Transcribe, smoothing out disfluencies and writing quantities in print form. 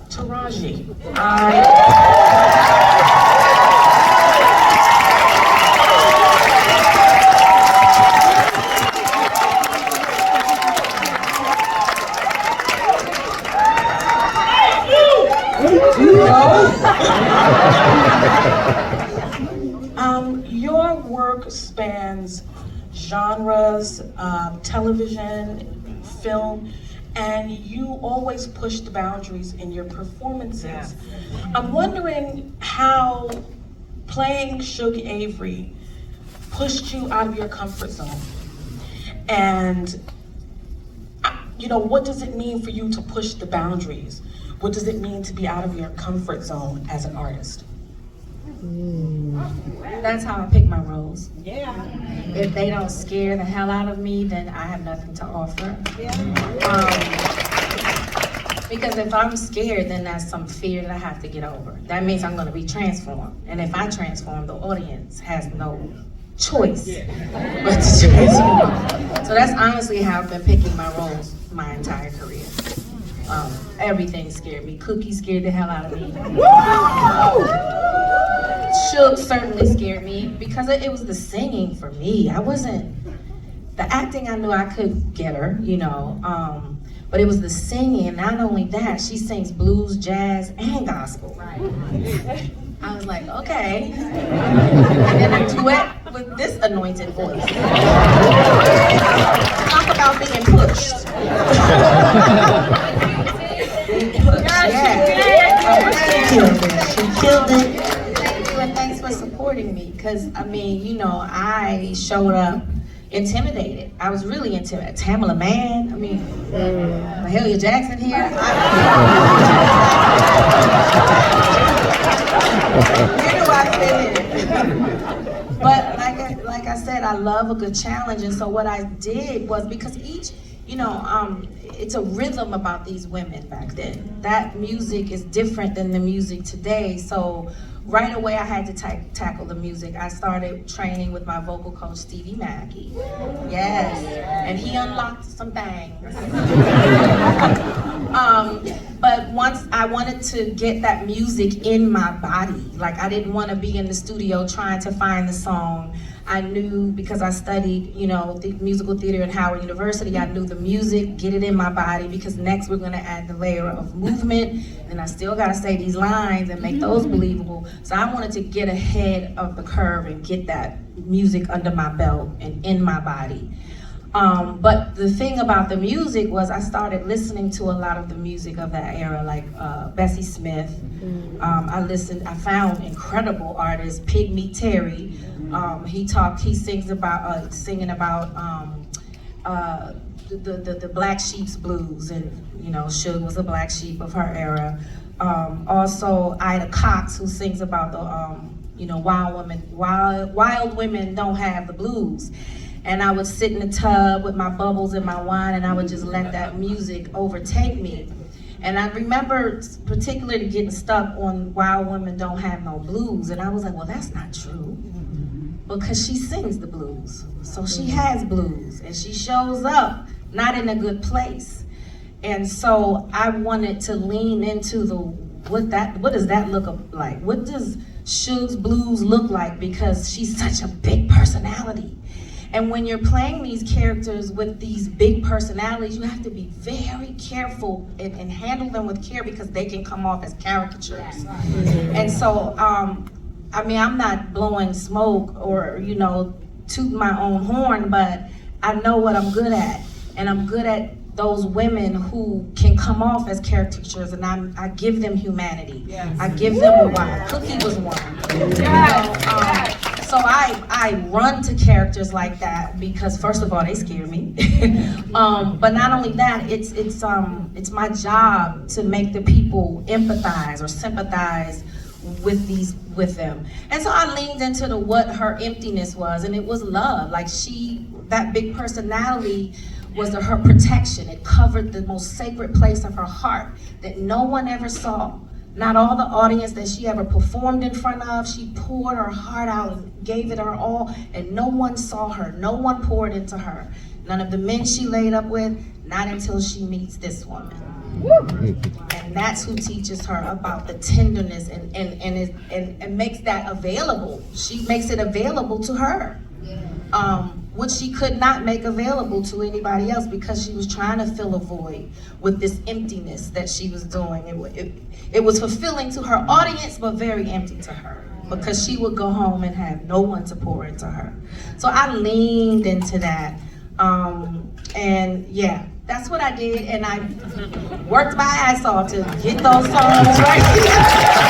Taraji. Your work spans genres, television, film, and you always push the boundaries in your performances. I'm wondering how playing Suge Avery pushed you out of your comfort zone. And what does it mean for you to push the boundaries? What does it mean to be out of your comfort zone as an artist? That's how I pick my roles. Yeah. If they don't scare the hell out of me, then I have nothing to offer. Because if I'm scared, then that's some fear that I have to get over. That means I'm going to be transformed. And if I transform, the audience has no choice but to transform. So that's honestly how I've been picking my roles my entire career. Everything scared me. Cookie scared the hell out of me. Suge certainly scared me because it was the singing for me. The acting I knew I could get her, but it was the singing. Not only that, she sings blues, jazz, and gospel. Right. I was like, okay. And then a duet with this anointed voice. Talk about being pushed. She killed it. Thank you, and thanks for supporting me. Because, I showed up intimidated. I was really intimidated. Tamala Mann, Mahalia Jackson here. You know I fit in. But like I said, I love a good challenge, and so what I did was, because each, it's a rhythm about these women back then. That music is different than the music today, so right away I had to tackle the music. I started training with my vocal coach, Stevie Mackey. Yes, and he unlocked some things. But once I wanted to get that music in my body, like I didn't want to be in the studio trying to find the song. I knew, because I studied, the musical theater at Howard University, I knew the music, get it in my body, because next we're gonna add the layer of movement, and I still gotta say these lines and make those believable. So I wanted to get ahead of the curve and get that music under my belt and in my body. But the thing about the music was I started listening to a lot of the music of that era, like Bessie Smith. I found incredible artists, Pygmy Terry. He sings about singing about the Black Sheep's blues, and Suge was a black sheep of her era. Also Ida Cox, who sings about the wild women don't have the blues. And I would sit in the tub with my bubbles and my wine, and I would just let that music overtake me. And I remember particularly getting stuck on Wild Women Don't Have No Blues, and I was like, well, that's not true, because she sings the blues. So she has blues, and she shows up not in a good place. And so I wanted to lean into what does that look like? What does Suge's blues look like? Because she's such a big personality. And when you're playing these characters with these big personalities, you have to be very careful and handle them with care, because they can come off as caricatures. And so, I'm not blowing smoke or, toot my own horn, but I know what I'm good at. And I'm good at those women who can come off as caricatures, and I give them humanity. Yes. I give them a why. Cookie was one. So I run to characters like that because, first of all, they scare me. But not only that, it's my job to make the people empathize or sympathize with them. And so I leaned into what her emptiness was, and it was love. Like that big personality was her protection. It covered the most sacred place of her heart that no one ever saw. Not all the audience that she ever performed in front of, she poured her heart out and gave it her all, and no one saw her, no one poured into her. None of the men she laid up with, not until she meets this woman. And that's who teaches her about the tenderness and makes that available. She makes it available to her. Which she could not make available to anybody else because she was trying to fill a void with this emptiness that she was doing. It was fulfilling to her audience, but very empty to her because she would go home and have no one to pour into her. So I leaned into that. And yeah, that's what I did. And I worked my ass off to get those songs right.